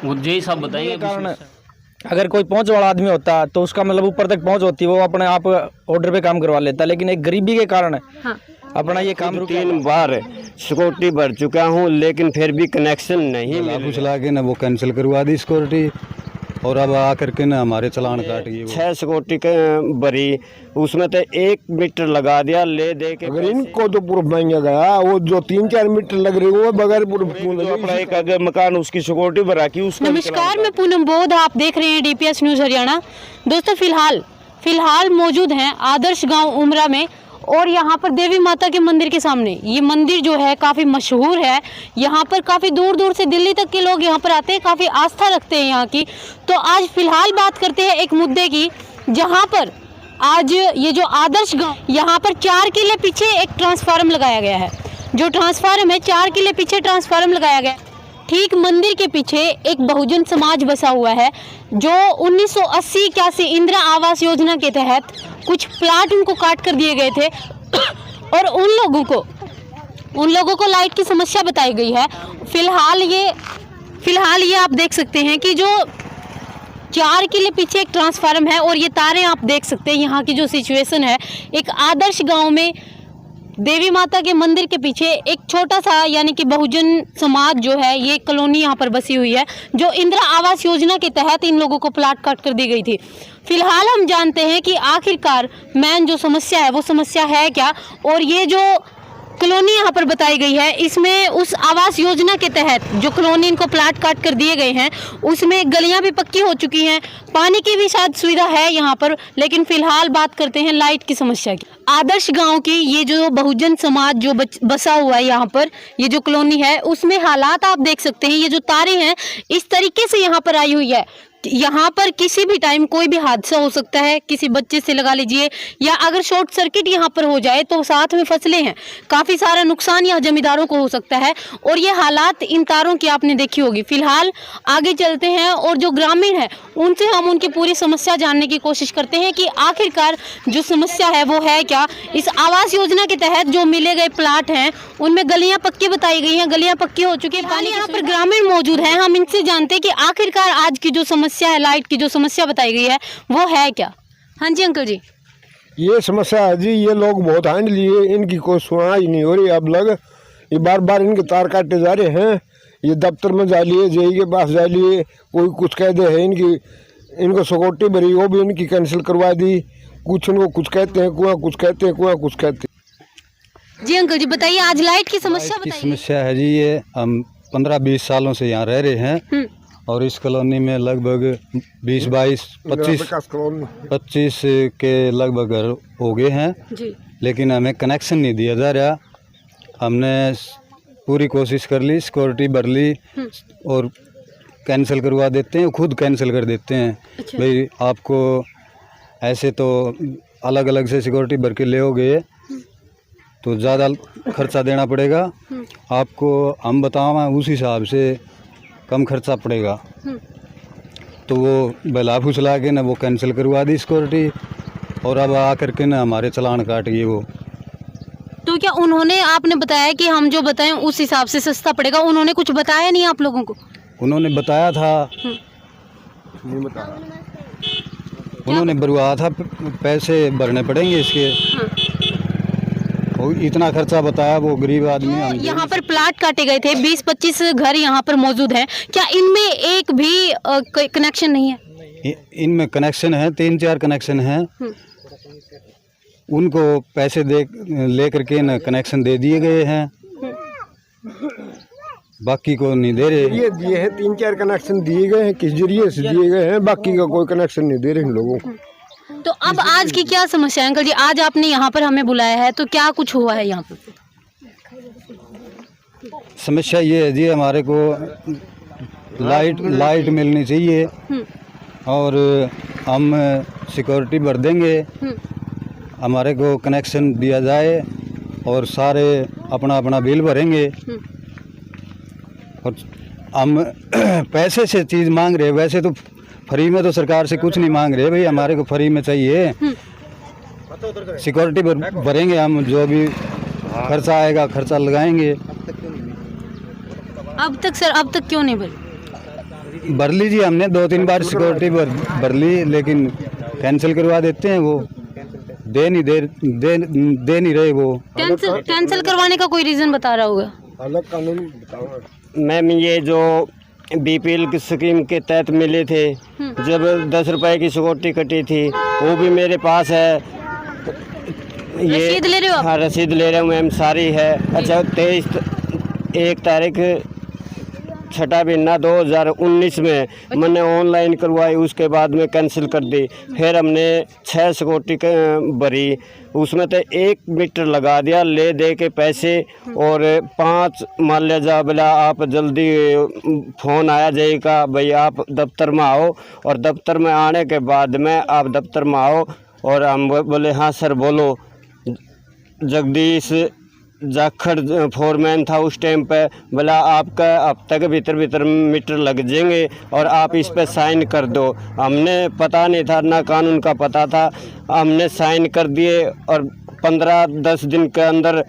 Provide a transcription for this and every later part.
वो यही सब बताएंगे कारण अगर कोई पहुंच वाला आदमी होता तो उसका मतलब ऊपर तक पहुंच होती, वो अपने आप ऑर्डर पे काम करवा लेता, लेकिन एक गरीबी के कारण हाँ। अपना ये काम 3 बार सिक्योरिटी भर चुका हूँ, लेकिन फिर भी कनेक्शन नहीं मिल कुछ लाके ना वो कैंसिल करवा दी सिक्योरिटी, और अब आकर के ना हमारे चालान काट गए। 6 सिक्योरिटी भरी, उसमें तो 1 मीटर लगा दिया ले दे के। अगर इनको तो प्रूफ मांगा गया, वो जो 3-4 मीटर लग रही है वो बगैर प्रूफ अपना एक अगर मकान उसकी सिक्योरिटी भरा की उसका। नमस्कार, मैं पूनम बोध, आप देख रहे हैं DPS न्यूज हरियाणा। दोस्तों फिलहाल मौजूद हैं आदर्श गांव उमरा में, और यहाँ पर देवी माता के मंदिर के सामने। ये मंदिर जो है काफ़ी मशहूर है, यहाँ पर काफ़ी दूर दूर से दिल्ली तक के लोग यहाँ पर आते हैं, काफ़ी आस्था रखते हैं यहाँ की। तो आज फिलहाल बात करते हैं एक मुद्दे की, जहाँ पर आज ये जो आदर्श गांव, यहाँ पर 4 किले पीछे एक ट्रांसफार्मर लगाया गया है। जो ट्रांसफार्मर है 4 किले पीछे ट्रांसफार्मर लगाया गया है। ठीक मंदिर के पीछे एक बहुजन समाज बसा हुआ है, जो 1980-81 इंदिरा आवास योजना के तहत कुछ प्लाट उनको काट कर दिए गए थे, और उन लोगों को लाइट की समस्या बताई गई है। फिलहाल ये आप देख सकते हैं कि जो 4 किले पीछे एक ट्रांसफार्मर है, और ये तारें आप देख सकते हैं। यहाँ की जो सिचुएशन है, एक आदर्श गांव में देवी माता के मंदिर के पीछे एक छोटा सा यानी कि बहुजन समाज जो है, ये कॉलोनी यहाँ पर बसी हुई है, जो इंदिरा आवास योजना के तहत इन लोगों को प्लाट काट कर दी गई थी। फिलहाल हम जानते हैं कि आखिरकार मेन जो समस्या है वो समस्या है क्या, और ये जो कॉलोनी यहाँ पर बताई गई है, इसमें उस आवास योजना के तहत जो कॉलोनी इनको प्लाट काट कर दिए गए हैं, उसमें गलियाँ भी पक्की हो चुकी हैं, पानी की भी शायद सुविधा है यहाँ पर। लेकिन फिलहाल बात करते हैं लाइट की समस्या की। आदर्श गांव की ये जो बहुजन समाज जो बसा हुआ है यहाँ पर, ये जो कॉलोनी है, उसमें हालात आप देख सकते हैं। ये जो तारें हैं इस तरीके से यहाँ पर आई हुई है, यहाँ पर किसी भी टाइम कोई भी हादसा हो सकता है, किसी बच्चे से लगा लीजिए, या अगर शॉर्ट सर्किट यहाँ पर हो जाए तो साथ में फसलें हैं, काफ़ी सारा नुकसान यहाँ जमींदारों को हो सकता है। और ये हालात इन तारों की आपने देखी होगी। फिलहाल आगे चलते हैं और जो ग्रामीण है उनसे हम उनकी पूरी समस्या जानने की कोशिश करते हैं कि आखिरकार जो समस्या है वो है क्या। इस आवास योजना के तहत जो मिले गए प्लाट हैं उनमें गलियाँ पक्की बताई गई हैं, गलियाँ पक्की हो चुकी है। पानी यहाँ पर ग्रामीण मौजूद हैं, हम इनसे जानते हैं कि आखिरकार आज की जो समस्या है, लाइट की जो समस्या बताई गई है, वो है क्या। हाँ जी अंकल जी, ये समस्या है जी, ये लोग बहुत हैंड लिए, इनकी कोई सुनवाई नहीं हो रही। अब लग ये बार इनके तार काटे जा रहे हैं, ये दफ्तर में जा लिए, जेई के पास जा लिए, कोई कुछ कह दे है इनको सिक्योरिटी भरी वो भी इनकी कैंसिल करवा दी। कुछ इनको कुछ कहते हैं कुआं, कुछ कहते हैं कुआं, कुछ कहते हैं। जी अंकल जी बताइए, आज लाइट की समस्या बताइए। समस्या है जी, ये हम 15-20 सालों से यहाँ रह रहे हैं, और इस कॉलोनी में लगभग 20-22-25 के लगभग घर हो गए हैं जी। लेकिन हमें कनेक्शन नहीं दिया जा रहा। हमने पूरी कोशिश कर ली, सिक्योरिटी भर ली, और कैंसिल करवा देते हैं, खुद कैंसिल कर देते हैं। अच्छा। भाई आपको ऐसे तो अलग अलग से सिक्योरिटी भर के लेओगे तो ज़्यादा खर्चा देना पड़ेगा आपको, हम बताओ उस हिसाब से कम खर्चा पड़ेगा। तो वो बला फुसला के ना वो कैंसिल करवा दी सिक्योरिटी, और अब आकर के ना हमारे चालान काट गए वो। तो क्या उन्होंने, आपने बताया कि हम जो बताएं उस हिसाब से सस्ता पड़ेगा, उन्होंने कुछ बताया नहीं आप लोगों को? उन्होंने बताया था, नहीं बताया, उन्होंने बुलवाया था पैसे भरने पड़ेंगे इसके, इतना खर्चा बताया। वो गरीब आदमी यहाँ पर प्लाट काटे गए थे, 20-25 घर यहाँ पर मौजूद हैं, क्या इनमें एक भी कनेक्शन नहीं है? इनमें कनेक्शन है, 3-4 कनेक्शन हैं, उनको पैसे ले करके न कनेक्शन दे दिए गए हैं, बाकी को नहीं दे रहे। ये दिए हैं 3-4 कनेक्शन दिए गए हैं, किस जरिए से दिए गए हैं, बाकी का कोई कनेक्शन नहीं दे रहे इन लोगों को। तो अब आज की क्या समस्या है अंकल जी? आज आपने यहाँ पर हमें बुलाया है, तो क्या कुछ हुआ है यहाँ पर? समस्या ये है जी, हमारे को लाइट मिलनी चाहिए, और हम सिक्योरिटी भर देंगे, हमारे को कनेक्शन दिया जाए, और सारे अपना अपना बिल भरेंगे, और हम पैसे से चीज़ मांग रहे, वैसे तो फ्री में तो सरकार से कुछ नहीं मांग रहे भाई, हमारे को फ्री में चाहिए। सिक्योरिटी भरेंगे हम, जो भी खर्चा आएगा खर्चा लगाएंगे। अब तक सर, अब तक क्यों नहीं भरे? भर लीजिए, हमने 2-3 बार सिक्योरिटी भर ली, लेकिन कैंसिल करवा देते हैं। वो दे नहीं रहे वो। कैंसिल करवाने का कोई रीजन बता रहा होगा। अलग कानून बताओ मैम, ये जो बीपीएल की स्कीम के तहत मिले थे, जब 10 रुपए की सिक्योरिटी कटी थी, वो भी मेरे पास है। ये रसीद ले रहे हो आप? हाँ, रसीद ले रहा हूँ मैम, सारी है। अच्छा, 1 तारीख 6 महीना 2019 में मैंने ऑनलाइन करवाई, उसके बाद में कैंसिल कर दी। फिर हमने 6 सिक्योरिटी भरी, उसमें तो 1 मीटर लगा दिया ले दे के पैसे, और 5 मान लिया जा बोला आप जल्दी फ़ोन आया जाएगा भाई आप दफ्तर में आओ, और दफ्तर में आने के बाद में आप दफ्तर में आओ, और हम बोले हाँ सर बोलो। जगदीश जाखड़ फोरमैन था उस टाइम पे, बोला आपका हफ्ते के भीतर मीटर लग जाएंगे और आप इस पे साइन कर दो। हमने पता नहीं था, ना कानून का पता था, हमने साइन कर दिए, और 15-10 दिन के अंदर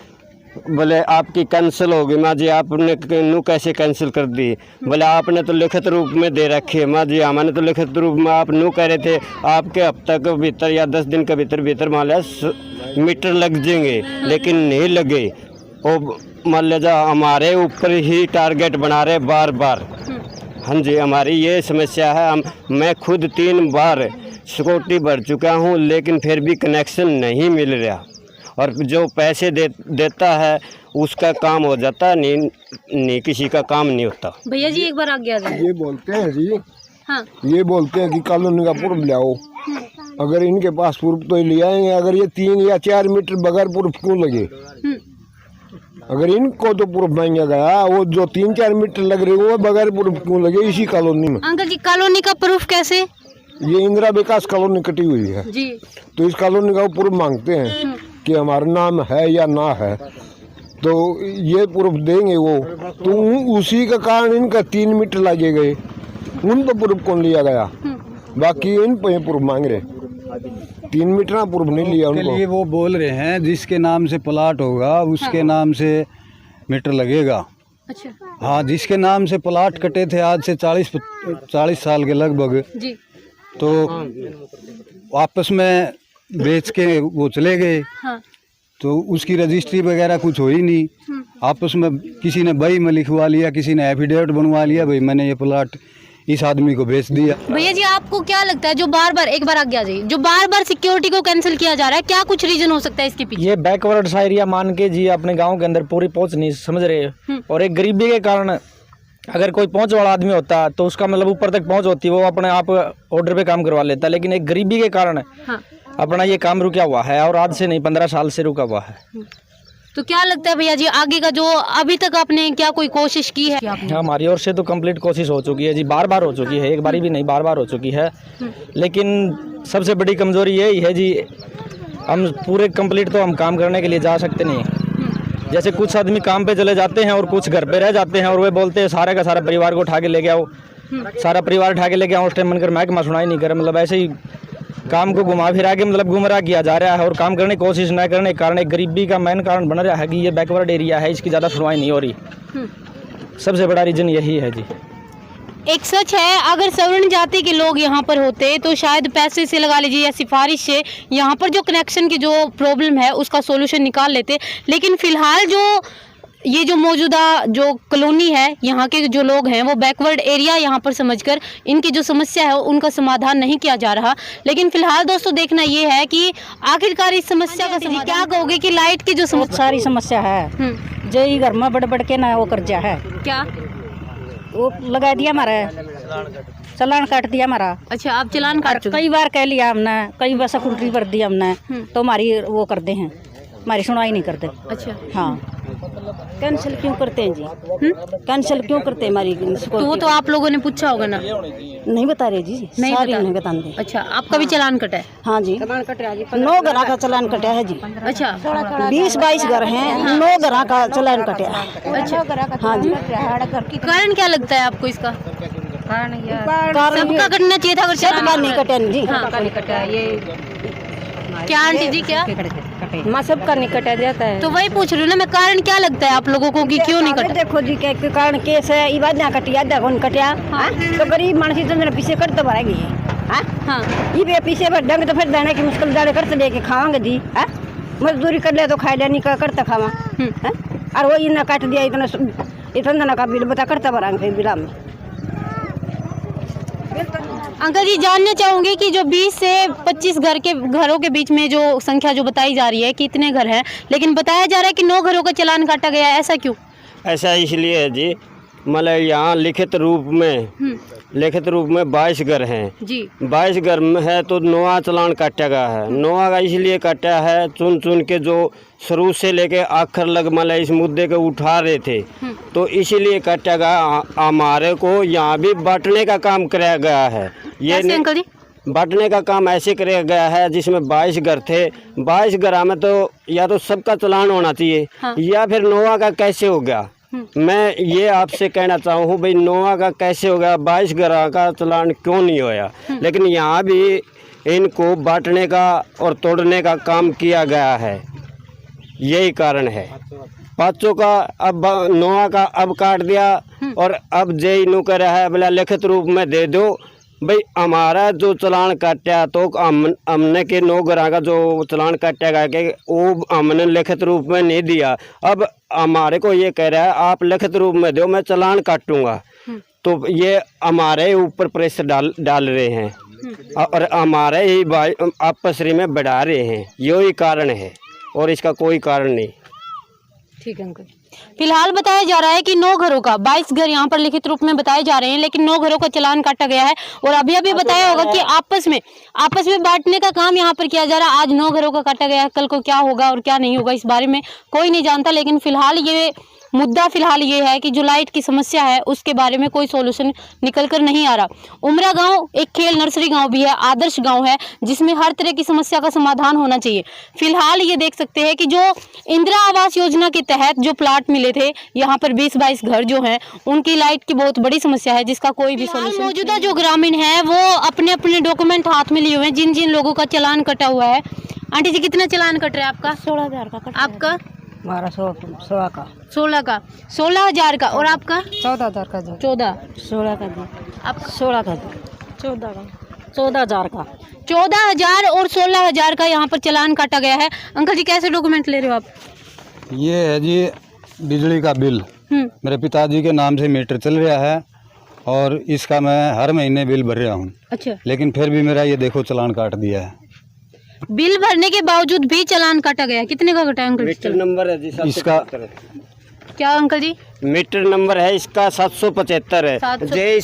बोले आपकी कैंसिल होगी। माँ जी आपने नू कैसे कैंसिल कर दी? बोले आपने तो लिखित रूप में दे रखी है। माँ जी हमने तो लिखित रूप में, आप नू कह रहे थे आपके हफ्ते के भीतर या 10 दिन के भीतर मान लिया मीटर लग जाएंगे, लेकिन नहीं लगे। वो मान लिया हमारे ऊपर ही टारगेट बना रहे बार बार। हाँ जी, हमारी ये समस्या है। मैं खुद 3 बार सिक्योरिटी भर चुका हूँ, लेकिन फिर भी कनेक्शन नहीं मिल रहा, और जो पैसे देता है उसका काम हो जाता, नहीं किसी का काम नहीं होता। भैया जी एक बार आगे आ जाए। ये बोलते हैं जी, हाँ, ये बोलते हैं कि कॉलोनी का प्रूफ ले आओ। अगर इनके पास प्रूफ तो ले आएंगे, अगर ये 3 या 4 मीटर बगैर प्रूफ क्यों लगे? अगर इनको तो प्रूफ मांगा गया, वो जो 3-4 मीटर लग रहे वो बगैर प्रूफ क्यों लगे इसी कॉलोनी में? अंकल जी कॉलोनी का प्रूफ कैसे? ये इंदिरा विकास कॉलोनी कटी हुई है जी, तो इस कॉलोनी का प्रूफ मांगते हैं कि हमारा नाम है या ना है, तो ये प्रूफ देंगे वो। तो उसी का कारण इनका 3 मीटर लगे गए, उन पर प्रूफ कौन लिया गया? बाकी इन पर प्रूफ मांग रहे, 3 मीटर का प्रूफ नहीं लिया के उनको। लिए वो बोल रहे हैं जिसके नाम से प्लाट होगा उसके नाम से मीटर लगेगा। अच्छा हाँ, जिसके नाम से प्लाट कटे थे आज से 40 साल के लगभग, जी, तो आपस में बेच के वो चले गए। हाँ, तो उसकी रजिस्ट्री वगैरह कुछ हो ही नहीं। आपस में किसी ने बही में लिखवा लिया, किसी ने एफिडेविट बनवा लिया, भाई मैंने ये प्लाट इस आदमी को बेच दिया। भैया जी आपको क्या लगता है जो बार बार, एक बार आगे आ जाइए, जो बार बार सिक्योरिटी को कैंसिल किया जा रहा है, क्या कुछ रीजन हो सकता है इसके पीछे? ये बैकवर्ड सा एरिया मान के जी अपने गांव के अंदर पूरी पहुंच नहीं समझ रहे, और एक गरीबी के कारण अगर कोई पहुंच वाला आदमी होता तो उसका मतलब ऊपर तक पहुंच होती, वो अपने आप ऑर्डर पे काम करवा लेता, लेकिन एक गरीबी के कारण हाँ, अपना ये काम रुका हुआ है, और आज से नहीं 15 साल से रुका हुआ है। तो क्या लगता है भैया जी आगे का जो अभी तक आपने क्या कोई कोशिश की है? हमारी ओर से तो कंप्लीट कोशिश हो चुकी है जी, बार बार हो चुकी है, एक बारी भी नहीं बार बार हो चुकी है। लेकिन सबसे बड़ी कमजोरी यही है जी, हम पूरे कंप्लीट तो हम काम करने के लिए जा सकते नहीं। जैसे कुछ आदमी काम पे चले जाते हैं और कुछ घर पे रह जाते हैं, और वे बोलते हैं सारे का सारा परिवार को उठा के ले गया, सारा परिवार उठा के ले गया, उस टाइम मनकर महकमा सुनाई नहीं करे। मतलब ऐसे ही काम को घुमा फिरा के मतलब गुमराह किया जा रहा है, और काम करने की कोशिश न करने के कारण एक गरीबी का मेन कारण बन रहा है कि ये बैकवर्ड एरिया है, इसकी ज़्यादा सुनवाई नहीं हो रही। सबसे बड़ा रीज़न यही है जी। एक सच है, अगर सवर्ण जाति के लोग यहाँ पर होते तो शायद पैसे से लगा लीजिए या सिफारिश से यहाँ पर जो कनेक्शन की जो प्रॉब्लम है उसका सॉल्यूशन निकाल लेते। लेकिन फिलहाल जो ये जो मौजूदा जो कॉलोनी है, यहाँ के जो लोग हैं वो बैकवर्ड एरिया यहाँ पर समझकर इनकी जो समस्या है उनका समाधान नहीं किया जा रहा। लेकिन फिलहाल दोस्तों देखना ये है कि आखिरकार इस समस्या का समाधान क्या कहोगे कि लाइट की जो बहुत सारी समस्या है, जो ही घर में बढ़ के ना वो कर्जा है, क्या वो लगा दिया हमारा, चालान काट दिया हमारा। अच्छा आप चालान काट चुके? कई बार कह लिया हमने, कई बार सिक्योरिटी भर दी हमने, तो हमारी वो करते हैं, हमारी सुनवाई नहीं करते। अच्छा हाँ, कैंसिल क्यों करते हैं जी? कैंसिल क्यों करते हैं हमारी? तो वो तो आप लोगों ने पूछा होगा ना? नहीं बता रहे जी, नहीं नहीं बताते। अच्छा आपका भी चालान कटा है? हाँ जी, 9 घरा का चालान कटा है जी। अच्छा 20-22 घर हैं, 9 घरा का चालान कटा है। अच्छा हाँ जी, कारण क्या लगता है आपको इसका? कारण सबका कटना चाहिए था अगर सबका नहीं कटा जी। हाँ, क्या आंटी जी क्या? माँ सबका नहीं कटा जाता है। तो वही पूछ रही हूँ ना मैं, कारण क्या लगता है आप लोगों को कि क्यों नहीं कटा? देखो जी के कारण केस है ये बात ना कटिया कौन कटिया तो गरीब मानसी तो मेरा पीछे कर तो भरेगी हाँ ये पीछे पर डंग तो फिर देने की मुश्किल दाड़े कर लेके खावांगे जी मजदूरी कर ले तो खाए ले नहीं करता खावा और वो ये ना काट दिया इतना का बिल बता करता भरांगे बिला में। अंकल जी जानना चाहूंगी कि जो 20 से 25 घरों के बीच में जो संख्या जो बताई जा रही है कि इतने घर हैं, लेकिन बताया जा रहा है कि 9 घरों का चालान काटा गया है, ऐसा क्यों? ऐसा इसलिए है जी, मतलब यहाँ लिखित रूप में 22 घर हैं जी। 22 घर में है तो 9वां चालान काटा गया है। 9वां का इसलिए काटा है चुन चुन के जो शुरू से लेके आखिर लग मतलब इस मुद्दे को उठा रहे थे तो इसीलिए काटा गया। हमारे को यहाँ भी बांटने का काम कराया गया है। ये अंकल जी बांटने का काम ऐसे कराया गया है जिसमें 22 घर थे। 22 घर में तो या तो सबका चालान होना चाहिए या फिर 9वां का कैसे हो गया। मैं ये आपसे कहना चाहूँ भाई 9वां का कैसे हो गया, 22 घर का चालान क्यों नहीं होया। लेकिन यहाँ भी इनको बांटने का और तोड़ने का काम किया गया है, यही कारण है। 5 का अब 9वां का अब काट दिया और अब जे नु कर रहा है बोला लिखित रूप में दे दो। भाई हमारा जो चालान काटा तो हमने के 9 घरों का जो चालान काटा गया कि वो हमने लिखित रूप में नहीं दिया। अब हमारे को ये कह रहा है आप लिखित रूप में दो मैं चालान काटूंगा, तो ये हमारे ऊपर प्रेशर डाल रहे हैं और हमारे ही आपस में बढ़ा रहे हैं। यही कारण है और इसका कोई कारण नहीं। ठीक है अंकल। फिलहाल बताया जा रहा है कि 9 घरों का 22 घर यहाँ पर लिखित रूप में बताए जा रहे हैं, लेकिन 9 घरों का चालान काटा गया है। और अभी बताया होगा कि आपस में बांटने का काम यहाँ पर किया जा रहा है। आज 9 घरों का काटा गया है, कल को क्या होगा और क्या नहीं होगा इस बारे में कोई नहीं जानता। लेकिन फिलहाल ये है कि जो लाइट की समस्या है उसके बारे में कोई सोल्यूशन निकल कर नहीं आ रहा। उमरा गांव एक खेल नर्सरी गांव भी है, आदर्श गांव है जिसमें हर तरह की समस्या का समाधान होना चाहिए। फिलहाल ये देख सकते हैं कि जो इंदिरा आवास योजना के तहत जो प्लाट मिले थे यहाँ पर 20-22 घर जो हैं उनकी लाइट की बहुत बड़ी समस्या है जिसका कोई भी सोल्यूशन। मौजूदा जो ग्रामीण है वो अपने अपने डॉक्यूमेंट हाथ में लिए हुए हैं जिन लोगों का चालान कटा हुआ है। आंटी जी कितना चालान कट रहा है आपका? 16,000 का। आपका? 1200 का। 16 का। 16,000 का। और आपका? 14,000 का। 16 का दी। आपका? 16 का दी। 14 का। 14,000 का। 14,000 और 16,000 का यहाँ पर चालान काटा गया है। अंकल जी कैसे डॉक्यूमेंट ले रहे हो आप? ये है जी बिजली का बिल, मेरे पिताजी के नाम से मीटर चल रहा है और इसका मैं हर महीने बिल भर रहा हूँ। अच्छा। लेकिन फिर भी मेरा ये देखो चालान काट दिया है। बिल भरने के बावजूद भी चालान काटा गया। कितने का कटा है अंकल? मीटर नंबर है जी इसका क्या अंकल जी? मीटर नंबर है इसका 775 है। जय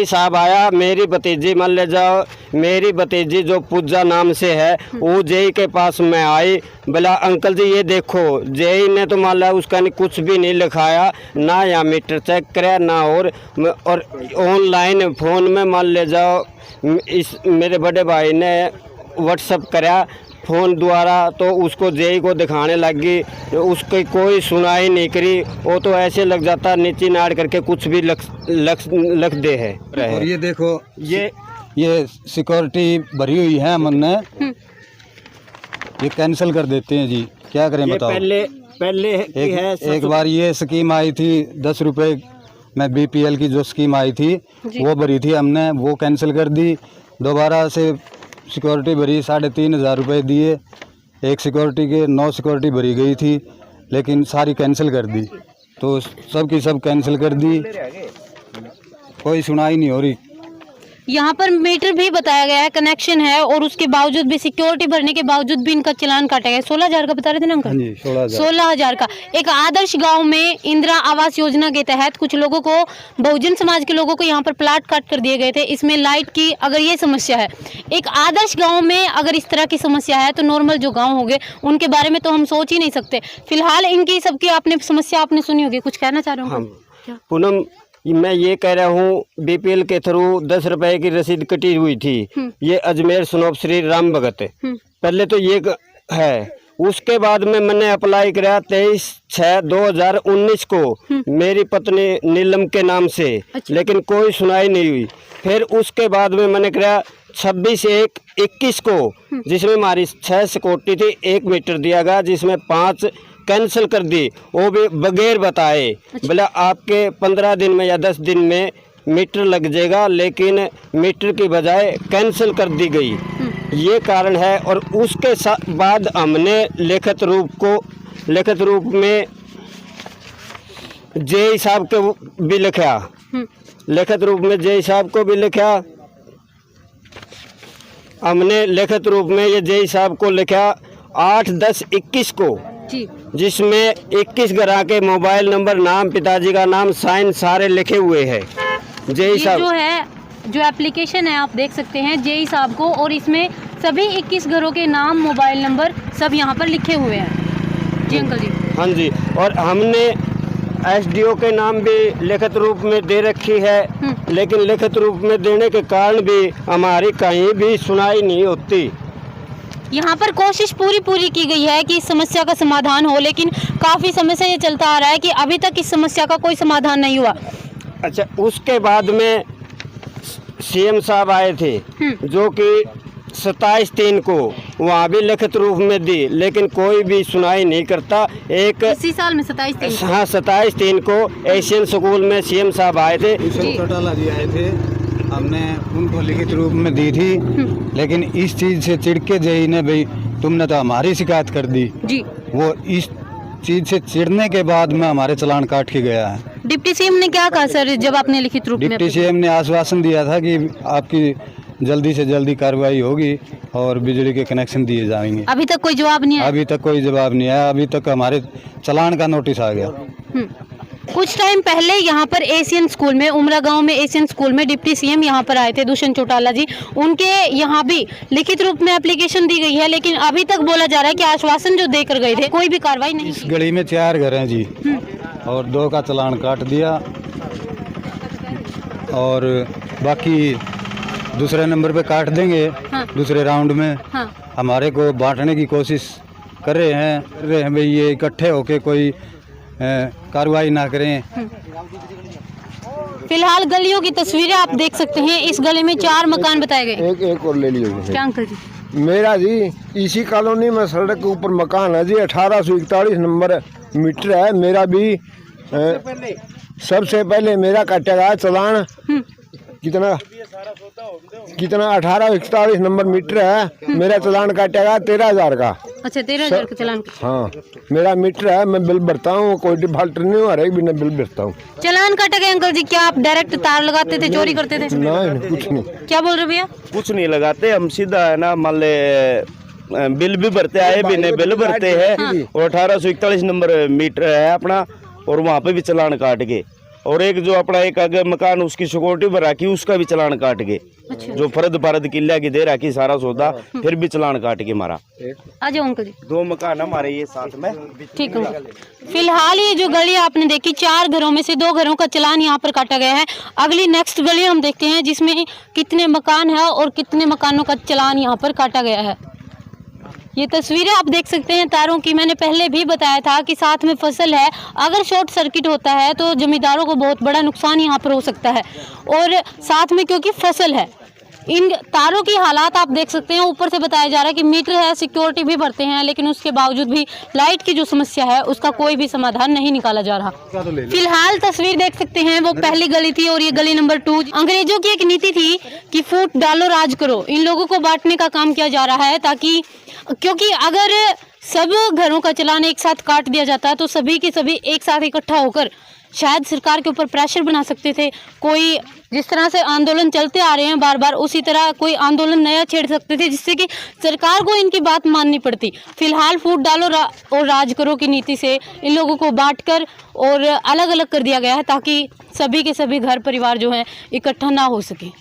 साहब आया, मेरी भतीजी मान ले जाओ, मेरी भतीजी जो पूजा नाम से है वो जय के पास में आई, बोला अंकल जी ये देखो। जय ने तो मान लिया उसका कुछ भी नहीं लिखाया, ना यहाँ मीटर चेक कराया ना और ऑनलाइन फ़ोन में मान ले जाओ इस मेरे बड़े भाई ने व्हाट्सअप कराया फ़ोन द्वारा तो उसको जेई को दिखाने लगी, उसकी कोई सुनाई नहीं करी। वो तो ऐसे लग जाता नीचे नाड़ करके कुछ भी लख दे है। और ये देखो ये सिक्योरिटी भरी हुई है हमने, ये कैंसिल कर देते हैं जी, क्या करें बताओ। पहले एक बार ये स्कीम आई थी 10 रुपये में BPL की जो स्कीम आई थी वो भरी थी हमने, वो कैंसिल कर दी। दोबारा से सिक्योरिटी भरी 3,500 रुपये दिए, एक सिक्योरिटी के 9 सिक्योरिटी भरी गई थी लेकिन सारी कैंसिल कर दी, तो सब की सब कैंसिल कर दी, कोई सुनाई नहीं हो रही। यहाँ पर मीटर भी बताया गया है, कनेक्शन है और उसके बावजूद भी सिक्योरिटी भरने के बावजूद भी इनका चालान काटा गया। 16,000 का बता रहे थे ना अंकल? 16,000 का। एक आदर्श गांव में इंदिरा आवास योजना के तहत कुछ लोगों को, बहुजन समाज के लोगों को यहाँ पर प्लाट काट कर दिए गए थे। इसमें लाइट की अगर ये समस्या है, एक आदर्श गाँव में अगर इस तरह की समस्या है तो नॉर्मल जो गाँव होंगे उनके बारे में तो हम सोच ही नहीं सकते। फिलहाल इनकी सबकी आपने समस्या आपने सुनी होगी, कुछ कहना चाह रहे हो? पूनम मैं ये कह रहा हूँ BPL के थ्रू 10 रुपए की रसीद कटी हुई थी। ये अजमेर सनोप श्री राम भगत पहले तो ये है, उसके बाद में मैंने अप्लाई कराया 23/6/2019 को मेरी पत्नी नीलम के नाम से। लेकिन कोई सुनाई नहीं हुई। फिर उसके बाद में मैंने कराया 26/1 21 को, जिसमें हमारी 6 सिक्योरिटी थी, 1 मीटर दिया गया, जिसमें 5 कैंसिल कर दी, वो भी बगैर बताए। बोला आपके 15 दिन में या 10 दिन में मीटर लग जाएगा, लेकिन मीटर की बजाय कैंसिल कर दी गई। ये कारण है। और उसके बाद हमने लिखित रूप में जेई साहब को भी लिखा, लिखित रूप में जेई साहब को भी लिखा। हमने लिखित रूप में ये जेई साहब को लिखा 8/10/21 को, जिसमें 21 ग्राहक के मोबाइल नंबर, नाम, पिताजी का नाम, साइन सारे लिखे हुए हैं। जेई साहब जो है, जो एप्लीकेशन है आप देख सकते हैं जेई साहब को, और इसमें सभी 21 घरों के नाम, मोबाइल नंबर सब यहाँ पर लिखे हुए हैं। जी अंकल जी। हाँ जी। और हमने एसडीओ के नाम भी लिखित रूप में दे रखी है, लेकिन लिखित रूप में देने के कारण भी हमारी कहीं भी सुनाई नहीं होती। यहाँ पर कोशिश पूरी की गई है कि इस समस्या का समाधान हो, लेकिन काफ़ी समय से ये चलता आ रहा है कि अभी तक इस समस्या का कोई समाधान नहीं हुआ। अच्छा, उसके बाद में सीएम साहब आए थे, जो कि 27/3 को वहाँ भी लिखित रूप में दी, लेकिन कोई भी सुनाई नहीं करता। इसी साल में 27/3 हाँ, 27/3 को एशियन स्कूल में सीएम साहब आए थे। चौटाला जी आए थे, हमने उनको लिखित रूप में दी थी, लेकिन इस चीज़ से चिढ़ के जेई ने, भाई तुमने तो हमारी शिकायत कर दी जी। वो इस चीज़ से चिढ़ने के बाद में हमारे चालान काट के गया है। डिप्टी सीएम ने क्या कहा सर जब आपने लिखित रूप में? डिप्टी सीएम ने आश्वासन दिया था कि आपकी जल्दी से जल्दी कार्रवाई होगी और बिजली के कनेक्शन दिए जाएंगे। अभी तक कोई जवाब नहीं आया? अभी तक कोई जवाब नहीं आया। अभी तक हमारे चालान का नोटिस आ गया। कुछ टाइम पहले यहाँ पर एशियन स्कूल में, उमरा गांव में एशियन स्कूल में डिप्टी सीएम यहाँ पर आए थे, दुष्यंत चौटाला जी। उनके यहाँ भी लिखित रूप में एप्लीकेशन दी गई है, लेकिन अभी तक बोला जा रहा है कि आश्वासन जो देकर गए थे, कोई भी कार्रवाई नहीं। इस गली में 4 घर हैं जी, और 2 का चालान काट दिया, और बाकी दूसरे नंबर पे काट देंगे। हाँ। दूसरे राउंड में हमारे को बांटने की कोशिश कर रहे हैं भाई, ये इकट्ठे होके कोई कार्रवाई ना करें। फिलहाल गलियों की तस्वीरें आप देख सकते हैं। इस गली में 4 मकान बताए गए। एक और ले लियो। क्या अंकल जी? मेरा जी इसी कॉलोनी में सड़क के ऊपर मकान है जी, 1841 नंबर मीटर है। मेरा भी सबसे पहले मेरा कटेगा चालान। कितना 1841 नंबर मीटर है, मेरा चालान काटेगा 13,000 का। अच्छा, 13,000 का चालान? हाँ, मेरा मीटर है, मैं बिल भरता हूँ, कोई डिफाल्टर नहीं हो रहा है, बिना बिल भरता हूँ। चालान काटे गए अंकल जी, क्या आप डायरेक्ट तार लगाते थे, चोरी करते थे? नहीं, कुछ नहीं। क्या बोल रहे भैया? कुछ नहीं लगाते हम, सीधा है ना, मान ले बिल भी भरते आए भी नहीं, बिल भरते हैं। और 1841 नंबर मीटर है अपना, और वहाँ पे भी चालान काट के, और एक जो अपना एक आगे मकान उसकी सिक्योरिटी पर रखी, उसका भी चालान काट के। अच्छा। जो फर्द किला की दे रखी सारा सौदा, फिर भी चालान काट के मारा। आ जाओ अंकल जी। 2 मकान हमारे ये साथ में। ठीक है। फिलहाल ये जो गली आपने देखी, 4 घरों में से 2 घरों का चालान यहाँ पर काटा गया है। अगली नेक्स्ट गली हम देखते हैं, जिसमें कितने मकान है और कितने मकानों का चालान यहाँ पर काटा गया है। ये तस्वीरें आप देख सकते हैं तारों की। मैंने पहले भी बताया था कि साथ में फसल है, अगर शॉर्ट सर्किट होता है तो जमींदारों को बहुत बड़ा नुकसान यहाँ पर हो सकता है। और साथ में क्योंकि फसल है, इन तारों की हालात आप देख सकते हैं। ऊपर से बताया जा रहा है कि मीटर है, सिक्योरिटी भी भरते हैं, लेकिन उसके बावजूद भी लाइट की जो समस्या है उसका कोई भी समाधान नहीं निकाला जा रहा। फिलहाल तस्वीर देख सकते हैं, वो पहली गली थी और ये गली नंबर 2। अंग्रेजों की एक नीति थी कि फूट डालो राज करो। इन लोगों को बांटने का काम किया जा रहा है, ताकि क्योंकि अगर सब घरों का चालान एक साथ काट दिया जाता है तो सभी के सभी एक साथ इकट्ठा होकर शायद सरकार के ऊपर प्रेशर बना सकते थे। कोई जिस तरह से आंदोलन चलते आ रहे हैं बार बार, उसी तरह कोई आंदोलन नया छेड़ सकते थे, जिससे कि सरकार को इनकी बात माननी पड़ती। फिलहाल फूट डालो और राज करो की नीति से इन लोगों को बांटकर और अलग अलग कर दिया गया है, ताकि सभी के सभी घर परिवार जो हैं इकट्ठा ना हो सके।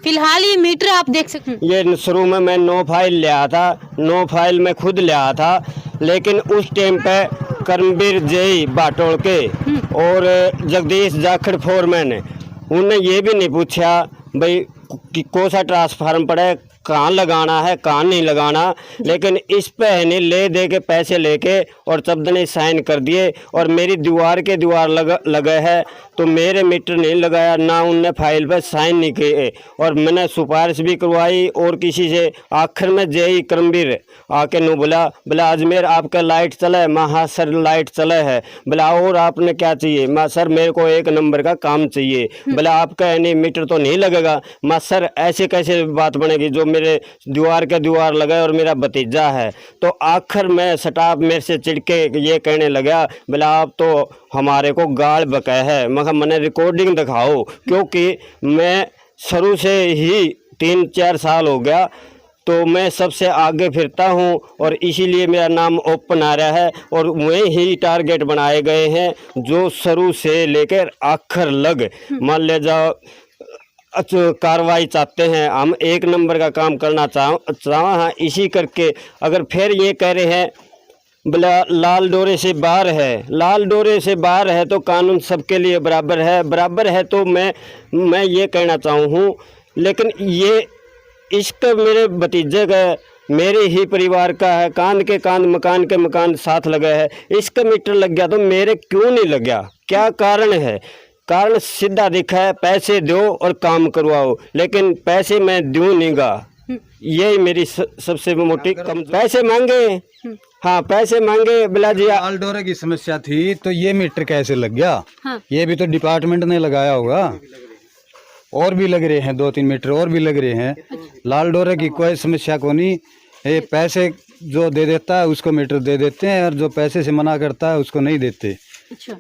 फिलहाल ये मीटर आप देख सकते हैं। ये शुरू में मैं 9 फाइल लिया था, 9 फाइल मैं खुद लिया था, लेकिन उस टाइम पे करमवीर जेई बाटोल के और जगदीश जाखड़ फोरमैन, उन्होंने ये भी नहीं पूछा भाई कि कौन सा ट्रांसफार्म पड़े, कहाँ लगाना है कहाँ नहीं लगाना, लेकिन इस पे है नहीं ले दे के पैसे लेके और चबदने साइन कर दिए और मेरी दीवार के दीवार लगे है तो मेरे मीटर नहीं लगाया, ना उनने फाइल पे साइन नहीं किए और मैंने सिफारिश भी करवाई और किसी से। आखिर में जेई करमवीर आके नु बोला अजमेर आपका लाइट चला है। मैं हाँ सर लाइट चला है। बोला और आपने क्या चाहिए? मैं सर मेरे को 1 नंबर का काम चाहिए। बोला आपका नहीं मीटर तो नहीं लगेगा। मैं सर ऐसे कैसे बात बनेगी जो मेरे दीवार के दीवार लगा और मेरा भतीजा है। तो आखिर में स्टाफ मेरे से चिढ़के ये कहने लगा बोला आप तो हमारे को गाल बका है। मैंने रिकॉर्डिंग दिखाओ, क्योंकि मैं शुरू से ही 3-4 साल हो गया तो मैं सबसे आगे फिरता हूं और इसीलिए मेरा नाम ओपन आ रहा है और वही ही टारगेट बनाए गए हैं जो शुरू से लेकर आखिर लग मान ले जाओ कार्रवाई चाहते हैं। हम 1 नंबर का काम करना चाह इसी करके अगर फिर ये कह रहे हैं बोला लाल डोरे से बाहर है, लाल डोरे से बाहर है तो कानून सबके लिए बराबर है तो मैं ये कहना चाहूँ। लेकिन ये इसका मेरे भतीजे का मेरे ही परिवार का है, कान के कान मकान के मकान साथ लगा है। इसका मीटर लग गया तो मेरे क्यों नहीं लग गया? क्या कारण है? कारण सीधा दिखा है, पैसे दो और काम करवाओ, लेकिन पैसे मैं दूँ नहीं गा। यही मेरी सबसे मोटी पैसे मांगे। हाँ पैसे मांगे। बिला जी लाल डोरे की समस्या थी तो ये मीटर कैसे लग गया? हाँ। ये भी तो डिपार्टमेंट ने लगाया होगा। और भी लग रहे हैं 2-3 मीटर और भी लग रहे हैं। लाल डोरे की कोई समस्या को नहीं, ये पैसे जो दे देता है उसको मीटर दे देते हैं और जो पैसे से मना करता है उसको नहीं देते। अच्छा।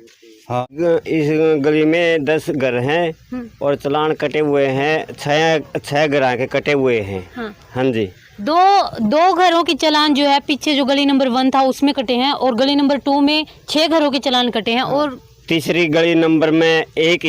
हाँ इस गली में 10 घर हैं और चालान कटे हुए हैं 6 घर के कटे हुए हैं। हाँ जी। दो घरों के चालान जो है पीछे जो गली नंबर 1 था उसमें कटे हैं और गली नंबर 2 में 6 घरों के चालान कटे हैं और तीसरी गली नंबर में एक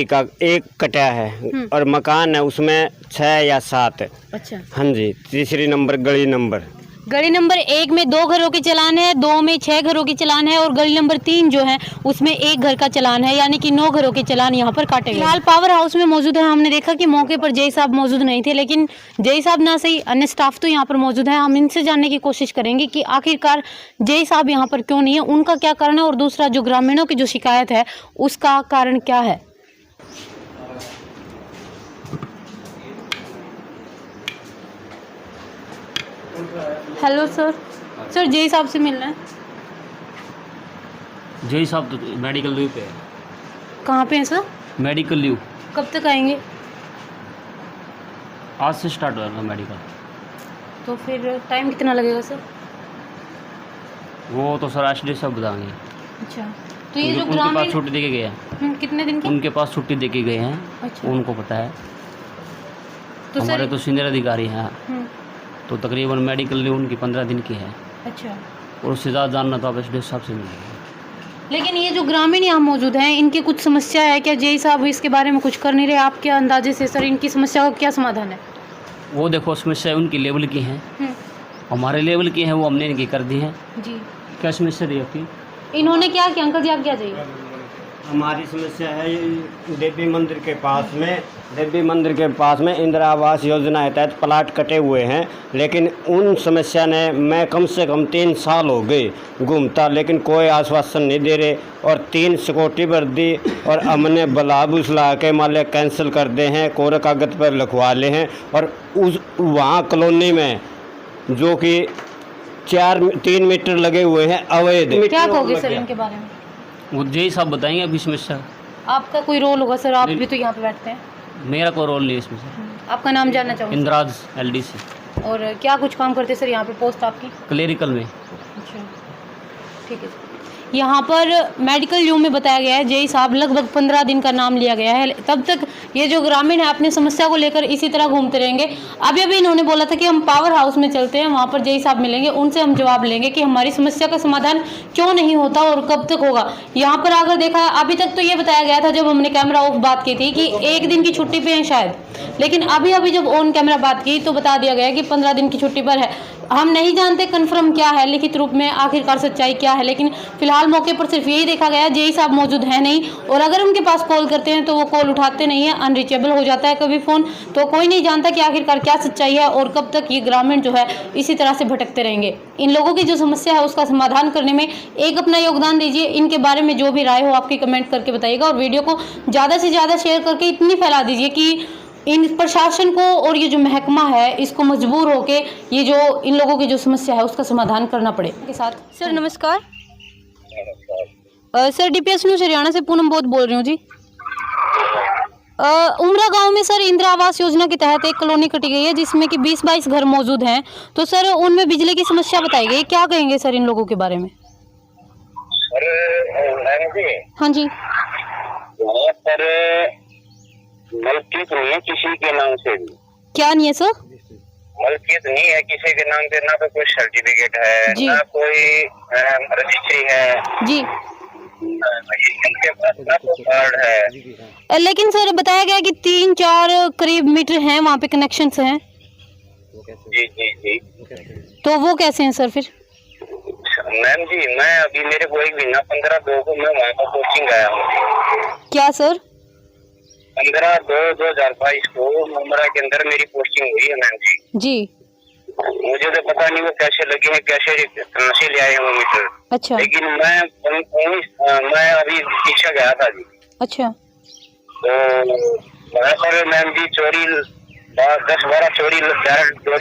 कटा है और मकान है उसमें 6 या 7। अच्छा। हाँ जी। तीसरी नंबर गली नंबर 1 में 2 घरों के चालान है, 2 में 6 घरों के चालान है और गली नंबर 3 जो है उसमें 1 घर का चालान है, यानी कि 9 घरों के चालान यहाँ पर काटे गए। फिलहाल पावर हाउस में मौजूद है। हमने देखा कि मौके पर जय साहब मौजूद नहीं थे, लेकिन जय साहब ना सही अन्य स्टाफ तो यहाँ पर मौजूद है। हम इनसे जानने की कोशिश करेंगे कि आखिरकार जय साहब यहाँ पर क्यों नहीं है, उनका क्या कारण है और दूसरा जो ग्रामीणों की जो शिकायत है उसका कारण क्या है। हेलो सर जय साहब से मिलना है। जय साहब तो मेडिकल लीव पे है। कहाँ पे हैं सर? Medical leave. कब तक आएंगे? आज से स्टार्ट होगा मेडिकल। तो फिर टाइम कितना लगेगा सर? वो तो सर एसडी साहब बताएंगे। अच्छा। तो ये जो उनके पास छुट्टी दे के गए हैं। कितने दिन की? उनके पास छुट्टी दे के गए हैं। अच्छा। उनको पता है। तो हमारे तो सीनियर अधिकारी हैं तो तकरीबन मेडिकल लीव उनकी 15 दिन की है। अच्छा। और उससे ज़्यादा जानना तो आप एसडी साहब से मिलेंगे। लेकिन ये जो ग्रामीण यहाँ मौजूद हैं इनकी कुछ समस्या है क्या? जय साहब इसके बारे में कुछ कर नहीं रहे? आपके अंदाजे से सर इनकी समस्या का क्या समाधान है? वो देखो समस्या उनकी लेवल की हैं, हमारे लेवल की हैं, वो हमने इनकी कर दी हैं। जी। क्या समस्या रही आपकी? इन्होंने क्या किया अंकल जी? आप क्या चाहिए? हमारी समस्या है देवी मंदिर के पास में इंदिरा आवास योजना के तहत प्लाट कटे हुए हैं, लेकिन उन समस्या ने मैं कम से कम 3 साल हो गए घूमता, लेकिन कोई आश्वासन नहीं दे रहे और 3 सिक्योरिटी भर दी और हमने बला बुसला के माले कैंसिल कर दे हैं, कोरे कागज पर लिखवा ले हैं। और उस वहाँ कॉलोनी में जो कि 3 मीटर लगे हुए हैं अवैध। क्या कहोगे सर इनके बारे में? वो जय साहब बताएंगे अभी समस्या। आपका कोई रोल होगा सर? आप भी तो यहाँ पे बैठते हैं। मेरा कोई रोल नहीं है इसमें सर। आपका नाम जानना चाहूँगा? इंद्राज LDC। और क्या कुछ काम करते सर यहाँ पे? पोस्ट आपकी? क्लेरिकल में। अच्छा ठीक है। यहाँ पर मेडिकल लीव में बताया गया है जय साहब लगभग 15 दिन का नाम लिया गया है। तब तक ये जो ग्रामीण है अपनी समस्या को लेकर इसी तरह घूमते रहेंगे। अभी इन्होंने बोला था कि हम पावर हाउस में चलते हैं, वहाँ पर जय साहब मिलेंगे, उनसे हम जवाब लेंगे कि हमारी समस्या का समाधान क्यों नहीं होता और कब तक होगा। यहाँ पर अगर देखा अभी तक तो ये बताया गया था जब हमने कैमरा ऑफ बात की थी कि 1 दिन की छुट्टी पे हैं शायद, लेकिन अभी जब ऑन कैमरा बात की तो बता दिया गया कि 15 दिन की छुट्टी पर है। हम नहीं जानते कन्फर्म क्या है लिखित रूप में, आखिरकार सच्चाई क्या है, लेकिन फिलहाल मौके पर सिर्फ यही देखा गया जेई साहब मौजूद है नहीं, और अगर उनके पास कॉल करते हैं तो वो कॉल उठाते नहीं है, अनरीचेबल हो जाता है कभी फ़ोन। तो कोई नहीं जानता कि आखिरकार क्या सच्चाई है और कब तक ये ग्रामीण जो है इसी तरह से भटकते रहेंगे। इन लोगों की जो समस्या है उसका समाधान करने में एक अपना योगदान दीजिए। इनके बारे में जो भी राय हो आपकी कमेंट करके बताइएगा, और वीडियो को ज़्यादा से ज़्यादा शेयर करके इतनी फैला दीजिए कि इन प्रशासन को और ये जो महकमा है इसको मजबूर होके ये जो इन लोगों की जो समस्या है उसका समाधान करना पड़े। के साथ सर नमस्कार। सर डीपीएस न्यूज़ हरियाणा से पूनम बोध बोल रही हूँ जी। उमरा गांव में सर इंदिरा आवास योजना के तहत एक कॉलोनी कटी गई है जिसमें कि 20-22 घर मौजूद हैं, तो सर उनमें बिजली की समस्या बताई गई, क्या कहेंगे सर इन लोगों के बारे में? हाँ जी सर, मलकियत नहीं है किसी के नाम से भी। क्या नहीं है सर? मलकियत नहीं है किसी के नाम पे, ना तो कोई सर्टिफिकेट है ना कोई रजिस्ट्री है जी, इनके पास ना कोई कार्ड है। लेकिन सर बताया गया कि 3-4 करीब मीटर हैं वहाँ पे कनेक्शंस हैं। जी जी जी। तो वो कैसे हैं सर फिर? मैम जी, मैं अभी मेरे को 1 महीना 15/2 को मैं वहाँ पर कोचिंग आया हूँ। क्या सर? 15/2/2022 को उमरा के अंदर मेरी पोस्टिंग हुई है मैम जी। जी मुझे तो पता नहीं वो कैसे लगे हैं, कैसे कहाँ से ले आए हैं वो मीटर। अच्छा। लेकिन मैं अभी पीछे गया था जी। अच्छा। तो वहाँ पर मैम जी चोरी 10-12 चोरी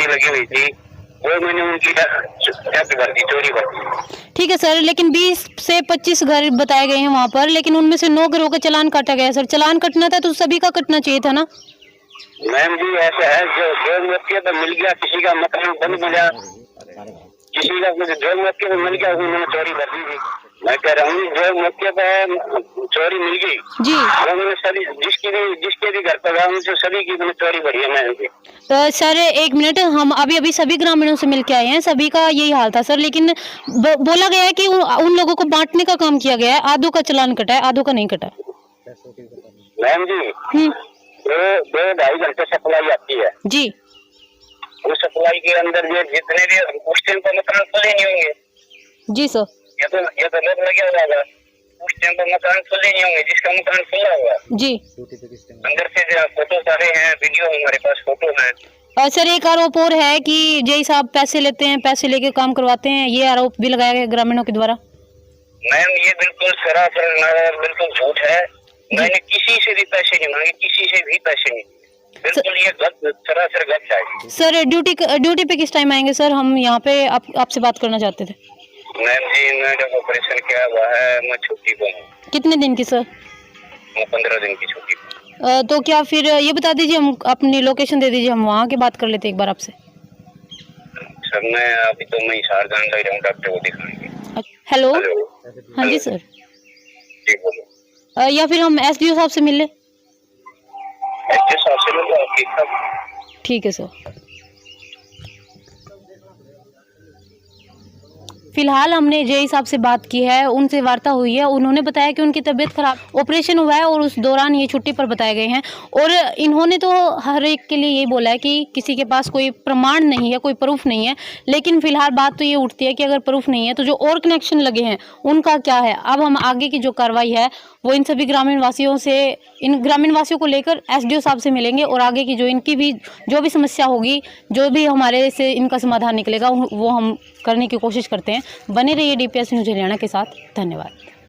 लगी हुई थी, वो मैंने उनकी कर दी, चोरी कर दी। ठीक है सर, लेकिन 20 से 25 घर बताए गए हैं वहाँ पर, लेकिन उनमें से 9 घरों का चालान काटा गया है सर। चालान कटना था तो सभी का कटना चाहिए था ना? मैम जी ऐसा है, जो मौके पर मिल गया, किसी का मकान बंद मिला, किसी का जो मौके पर मिल गया उन्होंने चोरी कर दी थी। मैं कह रहा हूँ जो मौके पर चोरी मिल गई जी, उन्होंने सभी जिसके भी घर पर गया उनसे सभी की चोरी बढ़ी है मैम जी। सर 1 मिनट, हम अभी सभी ग्रामीणों से मिल के आए हैं, सभी का यही हाल था सर, लेकिन बोला गया है कि उन लोगों को बांटने का काम किया गया है, आधों का चालान कटा है, आधों का नहीं कटा। मैम जी 2-2.5 घंटे सप्लाई आती है जी, उस सप्लाई के अंदर ये जितने भी उस टाइम पर मकान खुले नहीं होंगे। जी सर। ये तो लोग लगे हुआ होगा, उस टाइम पर मकान खुले नहीं होंगे, जिसका मकान खुला हुआ जी, अंदर से फोटो सारे हैं, वीडियो हमारे पास फोटो है। सर एक आरोप और है कि जेई साहब पैसे लेते हैं, पैसे लेके काम करवाते हैं, ये आरोप भी लगाया गया ग्रामीणों के द्वारा। मैम ये बिल्कुल सरासर बिल्कुल झूठ है, मैंने किसी से भी पैसे नहीं मांगे, किसी से भी पैसे नहीं, बिल्कुल ये सरासर गलत है। सर ड्यूटी पे किस टाइम आएंगे सर? हम यहाँ पे आपसे बात करना चाहते थे। मैम जी मैंने ऑपरेशन किया हुआ है, मैं छुट्टी पर हूँ। कितने दिन की सर? मैं 15 दिन की छुट्टी। तो क्या फिर ये बता दीजिए, हम अपनी लोकेशन दे दीजिए, हम वहाँ की बात कर लेते एक बार आपसे। सर मैं अभी तो मैं हिसार जान रहा हूँ, डॉक्टर को दिखाएंगे। हेलो। हाँ जी सर। जी बोलो। या फिर हम एसडीओ साहब से मिल ले? एसडीओ साहब से मिल लो। ठीक है सर। फिलहाल हमने जेई साहब से बात की है, उनसे वार्ता हुई है, उन्होंने बताया कि उनकी तबीयत खराब, ऑपरेशन हुआ है और उस दौरान ये छुट्टी पर बताए गए हैं, और इन्होंने तो हर एक के लिए यही बोला है कि किसी के पास कोई प्रमाण नहीं है, कोई प्रूफ नहीं है। लेकिन फिलहाल बात तो ये उठती है कि अगर प्रूफ नहीं है तो जो और कनेक्शन लगे हैं उनका क्या है। अब हम आगे की जो कार्रवाई है वो इन सभी ग्रामीण वासियों को लेकर एसडीओ साहब से मिलेंगे, और आगे की जो इनकी भी जो भी समस्या होगी, जो भी हमारे से इनका समाधान निकलेगा वो हम करने की कोशिश करते हैं। बने रहिए डीपीएस न्यूज़ हरियाणा के साथ। धन्यवाद।